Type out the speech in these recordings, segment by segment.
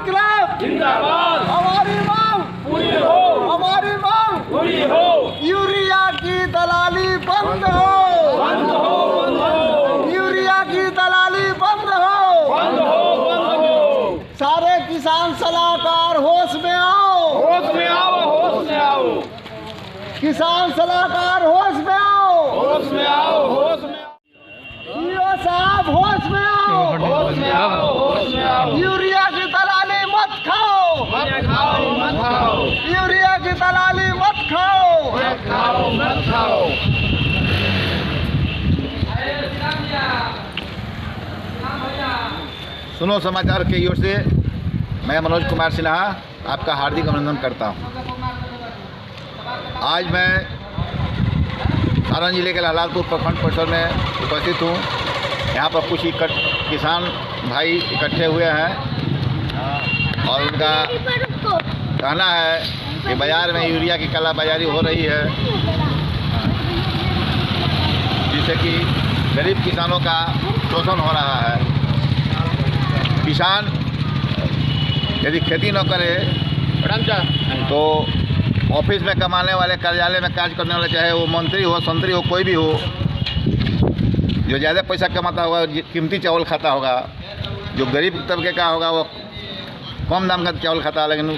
इंकलाब जिंदाबाद। हमारी मांग पूरी हो, हमारी मांग पूरी हो, यूरिया की दलाली बंद हो, बंद हो, बंद हो, यूरिया की दलाली बंद हो, बंद हो, बंद हो। सारे किसान सलाहकार होश में आओ, होश में आओ, होश में आओ, किसान सलाहकार होश में आओ, होश में आओ, होश में आओ, ईओ साहब होश में आओ, होश में आओ, होश में आओ। यूरिया की दलाली मत खाओ, मत खाओ, मत खाओ, यूरिया की दलाली मत खाओ। मत खाओ, मत खाओ। सुनो समाचार के ओर से मैं मनोज कुमार सिन्हा आपका हार्दिक अभिनंदन करता हूं। आज मैं सारण जिले के लालपुर प्रखंड परिसर में उपस्थित हूं। यहां पर कुछ किसान भाई इकट्ठे हुए हैं और उनका कहना है कि बाज़ार में यूरिया की कालाबाजारी हो रही है, जिससे कि गरीब किसानों का शोषण हो रहा है। किसान यदि खेती न करे तो ऑफिस में कमाने वाले, कार्यालय में कार्य करने वाले, चाहे वो मंत्री हो, संतरी हो, कोई भी हो, जो ज़्यादा पैसा कमाता होगा कीमती चावल खाता होगा, जो गरीब तबके का होगा वो कम दाम का चावल खाता है। लेकिन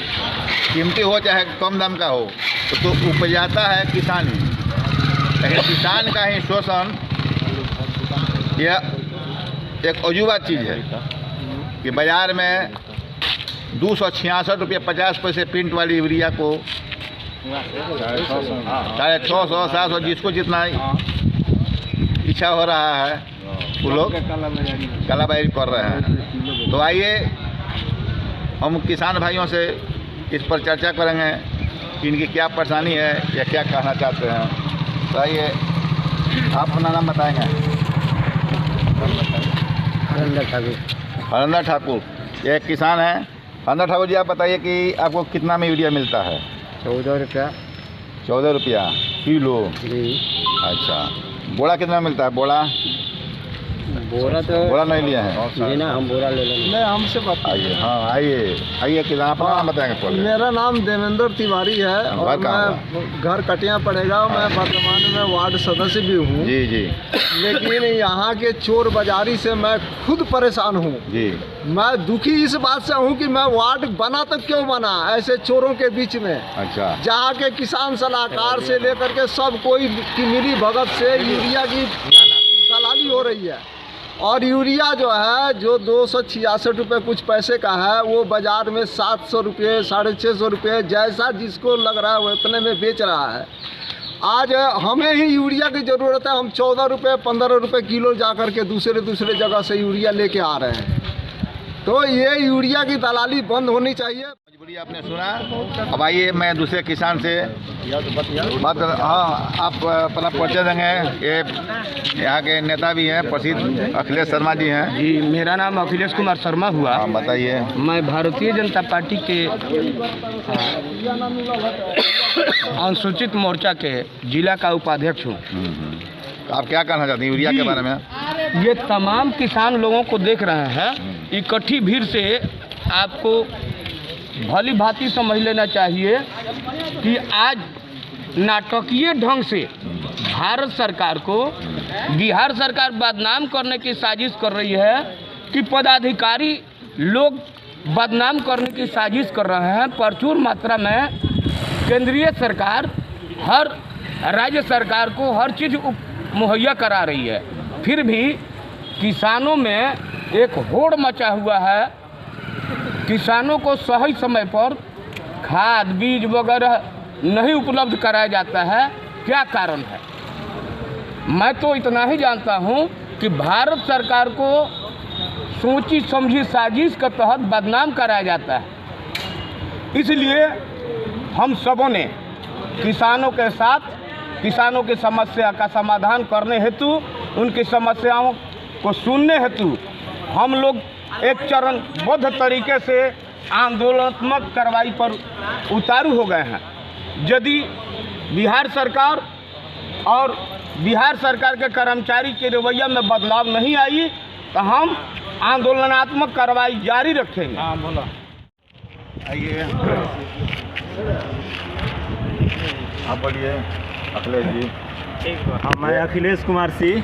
कीमती हो चाहे कम दाम का हो तो उपजाता है किसान ही। लेकिन किसान का ही शोषण यह एक अजूबा चीज़ है कि बाज़ार में 266 रुपये 50 पैसे प्रिंट वाली यूरिया को 650, 700 जिसको जितना इच्छा हो रहा है वो लोग कालाबाजारी कर रहे हैं। तो आइए हम किसान भाइयों से इस पर चर्चा करेंगे कि इनकी क्या परेशानी है या क्या कहना चाहते हैं। तो आइए आप अपना नाम बताएंगे। हरिंदर ठाकुर, ये एक किसान हैं। हरिंदर ठाकुर जी, आप बताइए कि आपको कितना में यूरिया मिलता है? 14 रुपया 14 रुपया किलो। अच्छा, बोरा कितना मिलता है? बोरा तो बोरा नहीं लिए हैं? जी ना, हम बोरा ले लेंगे। नहीं, हमसे बताइए। आइए, हाँ आइए किसान, अपना नाम बताएंगे पहले। मेरा नाम देवेंद्र तिवारी है और कहाँ मैं घर कटिया पड़ेगा। मैं वर्तमान में वार्ड सदस्य भी हूँ। जी जी लेकिन यहाँ के चोर बाजारी से मैं खुद परेशान हूँ जी। मैं दुखी इस बात से हूँ कि मैं वार्ड बना तो क्यों बना ऐसे चोरों के बीच में, अच्छा, जहाँ के किसान सलाहकार से लेकर के सब कोई की मिली भगत से यूरिया की दलाली हो रही है। और यूरिया जो है जो 266 रुपये कुछ पैसे का है, वो बाज़ार में 700 रुपये, 650 रुपये, जैसा जिसको लग रहा है वो इतने में बेच रहा है। आज हमें ही यूरिया की ज़रूरत है। हम 14 रुपये 15 रुपये किलो जा कर के दूसरे जगह से यूरिया लेके आ रहे हैं। तो ये यूरिया की दलाली बंद होनी चाहिए। मजबूरी आपने सुना। अब आइए मैं दूसरे किसान से बात कर। हाँ, आप अपना परिचय देंगे। ये यहाँ के नेता भी हैं, प्रसिद्ध अखिलेश शर्मा जी हैं। जी, मेरा नाम अखिलेश कुमार शर्मा हुआ। हाँ, बताइए। मैं भारतीय जनता पार्टी के अनुसूचित मोर्चा के जिला का उपाध्यक्ष हूँ। आप क्या कहना चाहते हैं यूरिया के बारे में? ये तमाम किसान लोगों को देख रहे हैं, इकट्ठी भीड़ से आपको भली भांति समझ लेना चाहिए कि आज नाटकीय ढंग से भारत सरकार को बिहार सरकार बदनाम करने की साजिश कर रही है कि पदाधिकारी लोग बदनाम करने की साजिश कर रहे हैं। प्रचुर मात्रा में केंद्रीय सरकार हर राज्य सरकार को हर चीज़ मुहैया करा रही है, फिर भी किसानों में एक होड़ मचा हुआ है। किसानों को सही समय पर खाद बीज वगैरह नहीं उपलब्ध कराया जाता है। क्या कारण है? मैं तो इतना ही जानता हूं कि भारत सरकार को सोची समझी साजिश के तहत बदनाम कराया जाता है। इसलिए हम सबों ने किसानों के साथ किसानों की समस्या का समाधान करने हेतु, उनकी समस्याओं को सुनने हेतु हम लोग एक चरणबद्ध तरीके से आंदोलनात्मक कार्रवाई पर उतारू हो गए हैं। यदि बिहार सरकार और बिहार सरकार के कर्मचारी के रवैया में बदलाव नहीं आई तो हम आंदोलनात्मक कार्रवाई जारी रखेंगे। आइए, आप बोलिए अखिलेश जी। हाँ, मैं अखिलेश कुमार सिंह,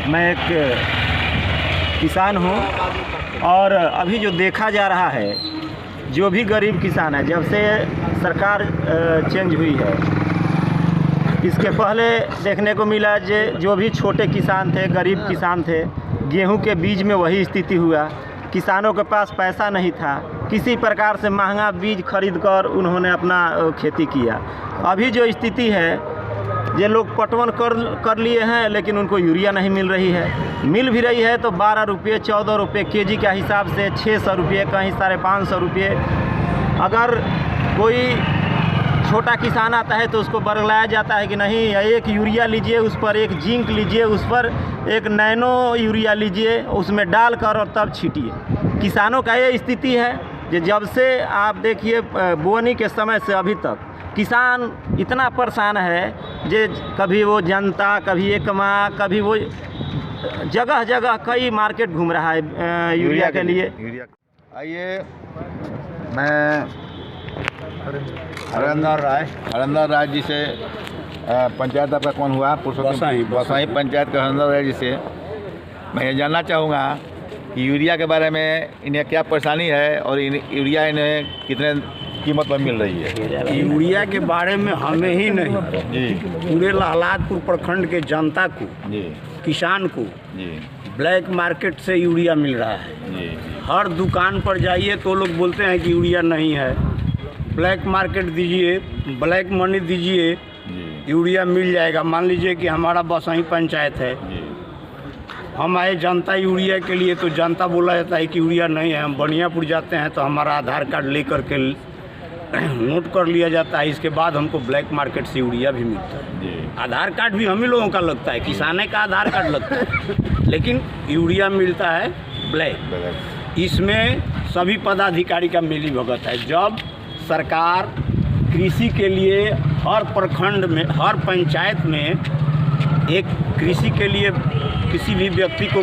मैं एक किसान हूँ और अभी जो देखा जा रहा है, जो भी गरीब किसान है, जब से सरकार चेंज हुई है, इसके पहले देखने को मिला जो भी छोटे किसान थे, गरीब किसान थे, गेहूं के बीज में वही स्थिति हुआ। किसानों के पास पैसा नहीं था, किसी प्रकार से महंगा बीज खरीदकर उन्होंने अपना खेती किया। अभी जो स्थिति है, ये लोग पटवन कर लिए हैं, लेकिन उनको यूरिया नहीं मिल रही है। मिल भी रही है तो 12 रुपये 14 रुपये केजी का हिसाब से 600 रुपये, कहीं 550 रुपये। अगर कोई छोटा किसान आता है तो उसको बरगलाया जाता है कि नहीं, एक यूरिया लीजिए, उस पर एक जिंक लीजिए, उस पर एक नैनो यूरिया लीजिए, उसमें डालकर और तब छीटिए। किसानों का ये स्थिति है कि जब से आप देखिए बोवनी के समय से अभी तक किसान इतना परेशान है जे कभी वो जनता, कभी एकमा, कभी वो जगह जगह कई मार्केट घूम रहा है यूरिया के लिए। आइए, मैं हरेंद्र राय जी से पंचायत आपका कौन हुआ? बसाई पंचायत के हरेंद्र राय जी से मैं ये जानना चाहूँगा कि यूरिया के बारे में इन्हें क्या परेशानी है और यूरिया इन्हें कितने कीमत पर मिल रही है? यूरिया के बारे में हमें ही नहीं जी, पूरे लाहलादपुर प्रखंड के जनता को, जी, किसान को जी, ब्लैक मार्केट से यूरिया मिल रहा है। जी, हर दुकान पर जाइए तो लोग बोलते हैं कि यूरिया नहीं है। ब्लैक मार्केट दीजिए, ब्लैक मनी दीजिए, जी, यूरिया मिल जाएगा। मान लीजिए कि हमारा बसाई पंचायत है, जी, हम आए जनता यूरिया के लिए तो जनता बोला जाता है कि यूरिया नहीं है। हम बनियापुर जाते हैं तो हमारा आधार कार्ड लेकर के नोट कर लिया जाता है। इसके बाद हमको ब्लैक मार्केट से यूरिया भी मिलता है। जी, आधार कार्ड भी हम ही लोगों का लगता है, किसाने का आधार कार्ड लगता है, लेकिन यूरिया मिलता है ब्लैक। इसमें सभी पदाधिकारी का मिली भगत है। जब सरकार कृषि के लिए हर प्रखंड में, हर पंचायत में एक कृषि के लिए किसी भी व्यक्ति को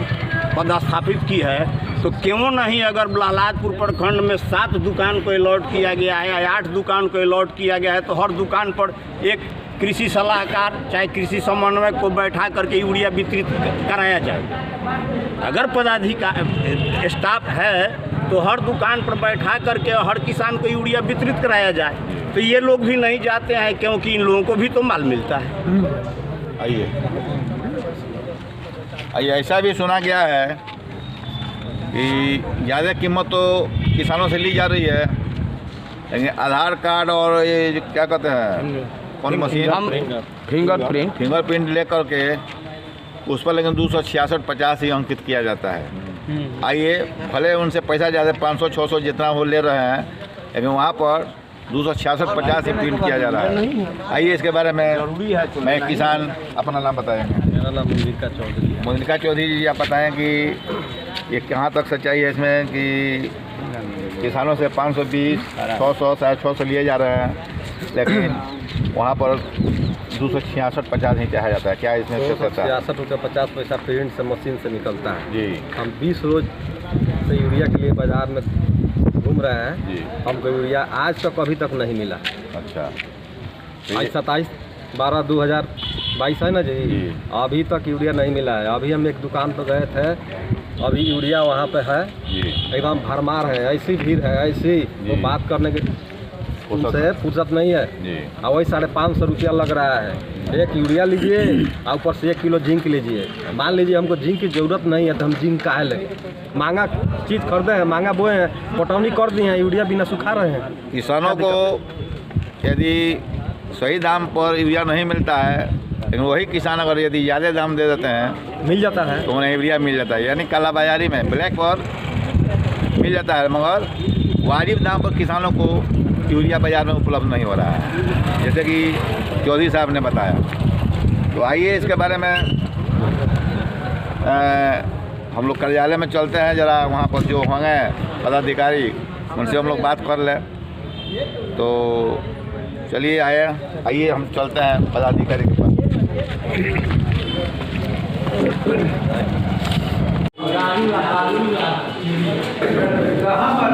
पदस्थापित की है, तो क्यों नहीं अगर लाहलादपुर प्रखंड में 7 दुकान को अलॉट किया गया है या 8 दुकान को अलॉट किया गया है, तो हर दुकान पर एक कृषि सलाहकार चाहे कृषि समन्वयक को बैठा करके यूरिया वितरित कराया जाए। अगर पदाधिकारी स्टाफ है तो हर दुकान पर बैठा करके हर किसान को यूरिया वितरित कराया जाए। तो ये लोग भी नहीं जाते हैं, क्योंकि इन लोगों को भी तो माल मिलता है। आइए, ऐसा भी सुना गया है कि ज़्यादा कीमत तो किसानों से ली जा रही है, लेकिन आधार कार्ड और ये क्या कहते हैं, कौन मशीन, फिंगरप्रिंट ले करके उस पर लेकिन 266.50 ही अंकित किया जाता है। आइए, भले उनसे पैसा ज़्यादा 500-600 जितना वो ले रहे हैं, लेकिन वहाँ पर 266.50 ही प्रिंट किया जा रहा है। आइए, इसके बारे में मैं किसान, अपना नाम बताएंगे। मेरा नाम मुनिका चौधरी जी, आप बताएं कि ये कहाँ तक सच्चाई है इसमें कि किसानों से 520, 600, 650 लिए जा रहे हैं, लेकिन वहाँ पर 266.50 ही चाहा जाता है। क्या इसमें 266 रुपये 50 पैसा प्रिंट से मशीन से निकलता है जी। हम 20 रोज से यूरिया के लिए बाज़ार में घूम रहे हैं जी। हमको यूरिया आज तक अभी तक नहीं मिला। अच्छा, आज 27/12/2022 है ना जी, अभी तक यूरिया नहीं मिला है। अभी हम एक दुकान पर गए थे, अभी यूरिया वहाँ पे है जी, एकदम भरमार है, ऐसी भीड़ है, ऐसी तो बात करने के उनसे फुर्सत नहीं है। जी। और वही 550 रुपया लग रहा है। एक यूरिया लीजिए और ऊपर से 1 किलो जिंक लीजिए। मान लीजिए हमको जिंक की ज़रूरत नहीं है तो हम जिंक काहे लेंगे? महंगा चीज़ खरीदे हैं, महंगा बोए हैं, पटौनी कर दिए हैं, यूरिया बिना सुखा रहे हैं। किसानों को यदि सही दाम पर यूरिया नहीं मिलता है, लेकिन वही किसान अगर यदि ज़्यादा दाम दे देते हैं मिल जाता है तो उन्हें यूरिया मिल जाता है। यानी काला बाजारी में ब्लैक पर मिल जाता है, मगर वाजिब दाम पर किसानों को यूरिया बाज़ार में उपलब्ध नहीं हो रहा है, जैसे कि चौधरी साहब ने बताया। तो आइए, इसके बारे में हम लोग कार्यालय में चलते हैं, ज़रा वहाँ पर जो होंगे पदाधिकारी उनसे हम लोग बात कर लें। तो चलिए, आइए हम चलते हैं पदाधिकारी के पास। कहाँ पर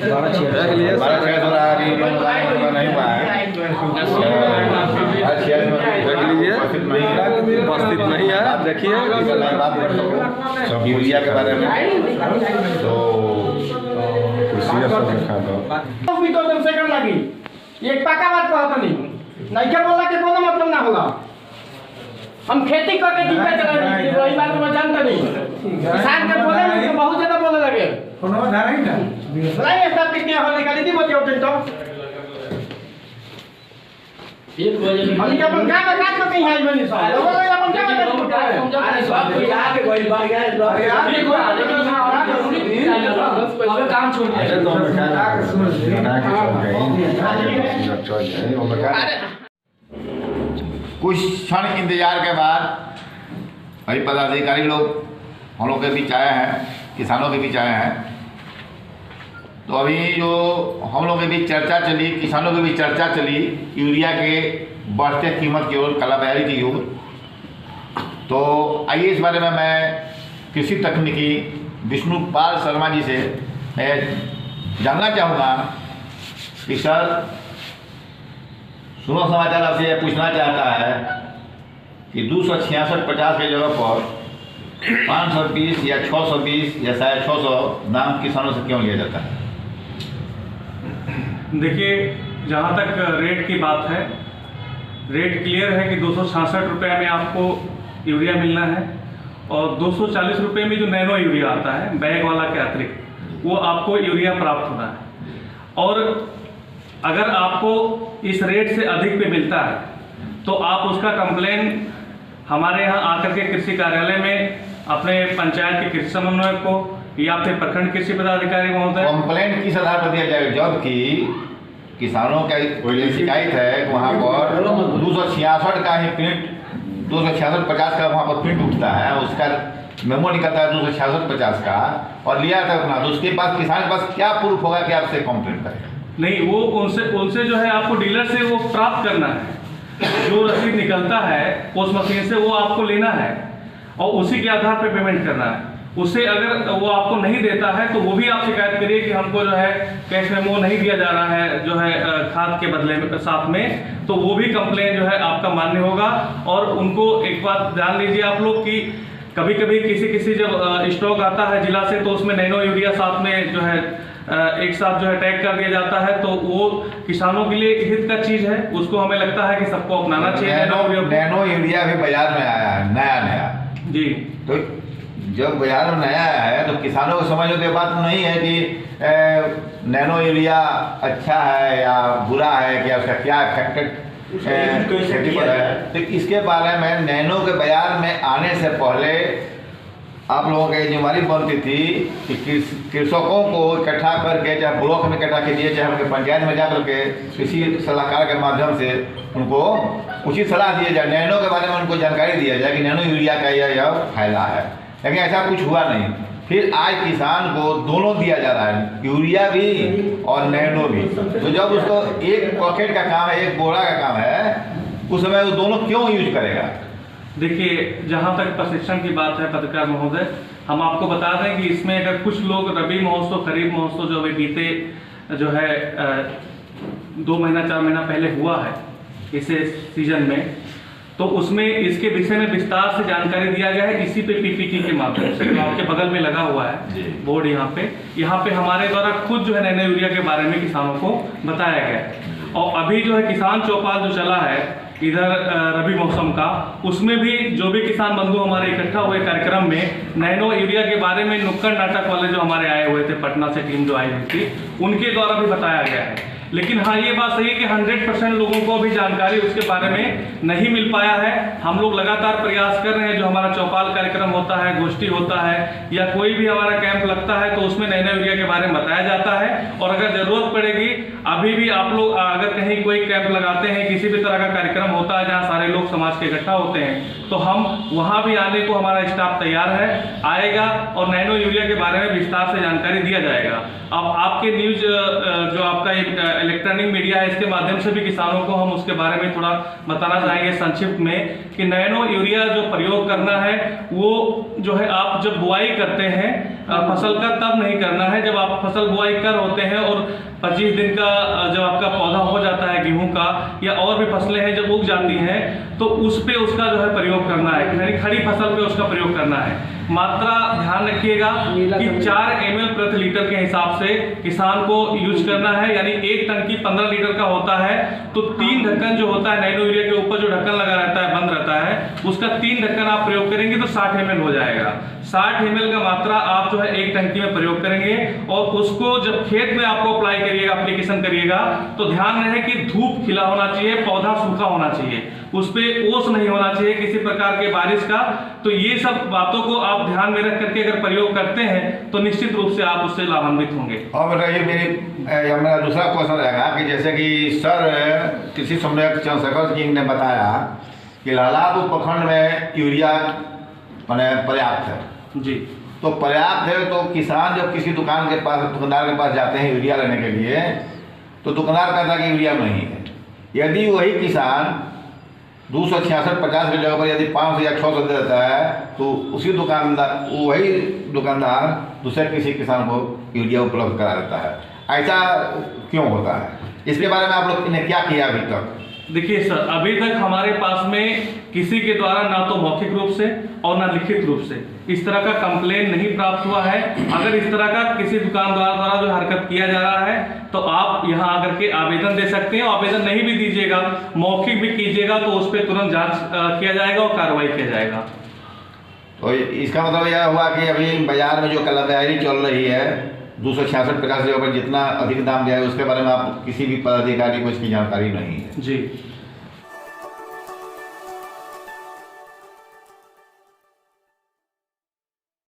देख लीजिए 12,600 हो रहा है, अभी नहीं हुआ है। देख लीजिए उपस्थित नहीं है। आप देखिए बात कर सकूँ यूरिया के बारे में तो सेकंड लगी एक पक्का बात कहता नहीं क्या बोला के कोनो मतलब ना होला। हम खेती करके जीविका चला रही थी, वही बात मैं जानता नहीं। किसान के बोले तो बहुत ज्यादा बोले लगे कोनो धारा ही ना नहीं ऐसा कितने हो निकाली थी बच्चे उठे तो एक बजे हम क्या अपन का काट में कहीं है बनी सब लोग अपन क्या समझा अरे सब कोई आके गोइल बार गया अब काम छोड़ दिया कुछ क्षण इंतजार के बाद अभी पदाधिकारी लोग हम लोग के बीच आए हैं, किसानों के बीच आए हैं। तो अभी जो हम लोग के बीच चर्चा चली, किसानों के बीच चर्चा चली यूरिया के बढ़ते कीमत की ओर, कालाबाजारी की ओर। तो आइए इस बारे में मैं कृषि तकनीकी विष्णुपाल शर्मा जी से मैं जानना चाहूँगा कि सर सुनो समाचार आपसे यह पूछना चाहता है कि 266.50 के जगह पर 520 या 620 या शायद 600 दाम किसानों से क्यों लिया जाता है? देखिए, जहाँ तक रेट की बात है, रेट क्लियर है कि 266 रुपये में आपको यूरिया मिलना है और 240 रुपये में जो नैनो यूरिया आता है बैग वाला के अतिरिक्त वो आपको यूरिया प्राप्त होना है। और अगर आपको इस रेट से अधिक पे मिलता है तो आप उसका कंप्लेन हमारे यहाँ आकर के कृषि कार्यालय में अपने पंचायत के कृषि समन्वयक को या फिर प्रखंड कृषि पदाधिकारी महोदय कंप्लेंट किस आधार पर दिया जाएगा? जबकि किसानों का कोई शिकायत है वहाँ पर 266 का ही प्रिंट 266.50 का वहाँ पर प्रिंट उठता है, उसका मेमो निकलता है 266.50 का और लिया था अपना। तो उसके पास किसान के पास क्या प्रूफ होगा कि आपसे कंप्लेंट करेगा? नहीं, वो उनसे जो है आपको डीलर से वो प्राप्त करना है। जो रसीद निकलता है पोस्ट मशीन से वो आपको लेना है और उसी के आधार पर पेमेंट करना है। उससे अगर वो आपको नहीं देता है तो वो भी आप शिकायत करिए कि हमको जो है कैश मेमो नहीं दिया जा रहा है जो है खाद के बदले में साथ में, तो वो भी कंप्लेन जो है आपका मान्य होगा। और उनको एक बात जान लीजिए आप लोग कि कभी कभी किसी जब स्टॉक आता है जिला से तो उसमें नैनो यूरिया साथ में जो है एक साथ जो है टैग कर दिया जाता है, तो वो किसानों के लिए हित का चीज़ है, उसको हमें लगता है कि सबको अपनाना चाहिए। नैनो यूरिया भी बाजार में आया है नया जी। तो जब बाजार में नया आया है तो किसानों को समझ होती बात नहीं है कि नैनो यूरिया अच्छा है या बुरा है, क्या उसका क्या इफेक्टेड खेती पर है। तो इसके बारे में नैनो के बाजार में आने से पहले आप लोगों की जिम्मेदारी बनती थी कि कृषकों को इकट्ठा करके चाहे ब्लॉक में इकट्ठा कीजिए चाहे उनके पंचायत में जा करके कृषि सलाहकार के माध्यम से उनको उचित सलाह दिया जाए, नैनो के बारे में उनको जानकारी दिया जाए कि नैनो यूरिया का यह फायदा है। लेकिन ऐसा कुछ हुआ नहीं। फिर आज किसान को दोनों दिया जा रहा है, यूरिया भी और नैनो भी। तो जब उसको एक पॉकेट का काम है, एक बोरा का काम है, उस समय वो दोनों क्यों यूज करेगा? देखिए, जहाँ तक प्रशिक्षण की बात है पत्रकार महोदय, हम आपको बता दें कि इसमें अगर कुछ लोग रबी महोत्सव खरीफ महोत्सव जो अभी बीते जो है 2 महीना 4 महीना पहले हुआ है इस सीजन में, तो उसमें इसके विषय में विस्तार से जानकारी दिया गया है इसी पे पीपीटी के माध्यम से, जो आपके बगल में लगा हुआ है बोर्ड यहाँ पे हमारे द्वारा खुद जो है नैनो यूरिया के बारे में किसानों को बताया गया है। और अभी जो है किसान चौपाल जो चला है इधर रबी मौसम का, उसमें भी जो भी किसान बंधु हमारे इकट्ठा हुए कार्यक्रम में नैनो यूरिया के बारे में नुक्कड़ नाटक वाले जो हमारे आए हुए थे पटना से टीम जो आई हुई थी, उनके द्वारा भी बताया गया है। लेकिन हाँ, ये बात सही है कि 100% लोगों को अभी जानकारी उसके बारे में नहीं मिल पाया है। हम लोग लगातार प्रयास कर रहे हैं, जो हमारा चौपाल कार्यक्रम होता है, गोष्ठी होता है या कोई भी हमारा कैंप लगता है तो उसमें नैनो यूरिया के बारे में बताया जाता है। और अगर ज़रूरत पड़ेगी, अभी भी आप लोग अगर कहीं कोई कैंप लगाते हैं, किसी भी तरह का कार्यक्रम होता है जहाँ सारे लोग समाज के इकट्ठा होते हैं, तो हम वहाँ भी आने को हमारा स्टाफ तैयार है, आएगा और नैनो यूरिया के बारे में विस्तार से जानकारी दिया जाएगा। अब आपके न्यूज़ जो आपका इलेक्ट्रॉनिक मीडिया है, इसके माध्यम से भी किसानों को हम उसके बारे में थोड़ा बताना चाहेंगे संक्षिप्त में कि नैनो यूरिया जो प्रयोग करना है वो जो है आप जब बुआई करते हैं फसल का तब नहीं करना है जब आप फसल बुआई कर होते हैं और 25 दिन का जब आपका पौधा हो जाता है गेहूं का या और भी फसलें हैं जब उग जाती हैं तो उस पे उसका जो है प्रयोग करना है, यानी खड़ी फसल पे उसका प्रयोग करना है। मात्रा ध्यान रखिएगा कि 4 ml प्रति लीटर के हिसाब से किसान को यूज करना है, यानी एक टंकी 15 लीटर का होता है तो 3 ढक्कन जो होता है नैनो यूरिया के ऊपर जो ढक्कन लगा रहता है बंद रहता है उसका 3 ढक्कन आप प्रयोग करेंगे तो 60 ml हो जाएगा। 60 ml का मात्रा आप जो है एक टंकी में प्रयोग करेंगे और उसको जब खेत में आपको अप्लाई करिएगा, एप्लीकेशन करिएगा तो ध्यान रहे कि धूप खिला होना चाहिए, पौधा सूखा होना चाहिए, उस पर ओस नहीं होना चाहिए किसी प्रकार के बारिश का। तो ये सब बातों को आप ध्यान में रख करके अगर प्रयोग करते हैं तो निश्चित रूप से आप उससे लाभान्वित होंगे। और बताइए मेरा दूसरा क्वेश्चन रहेगा कि जैसे कि सर कृषि समन्वयक चंद्रशेखर सिंह ने बताया कि लालापुर प्रखंड में यूरिया माने पर्याप्त है जी, तो पर्याप्त है तो किसान जब किसी दुकानदार के पास जाते हैं यूरिया लेने के लिए तो दुकानदार कहता है कि यूरिया नहीं है। यदि वही किसान 266-50 की जगह पर यदि 500 या 600 दे देता है तो वही दुकानदार दूसरे किसी किसान को यूरिया उपलब्ध करा देता है, ऐसा क्यों होता है? इसके बारे में आप लोग ने क्या किया अभी तक? देखिए सर, अभी तक हमारे पास में किसी के द्वारा ना तो मौखिक रूप से और ना लिखित रूप से इस तरह का कंप्लेन नहीं प्राप्त हुआ है। अगर इस तरह का किसी दुकानदार द्वारा जो हरकत किया जा रहा है तो आप यहाँ आकर के आवेदन दे सकते हैं। आवेदन नहीं भी दीजिएगा, मौखिक भी कीजिएगा तो उस पर तुरंत जांच किया जाएगा और कार्रवाई किया जाएगा। तो इसका मतलब यह हुआ कि अभी बाजार में जो कालाबाजारी चल रही है 266-50 जगह पर जितना अधिक दाम दिया है उसके बारे में आप किसी भी पदाधिकारी को इसकी जानकारी नहीं है? जी।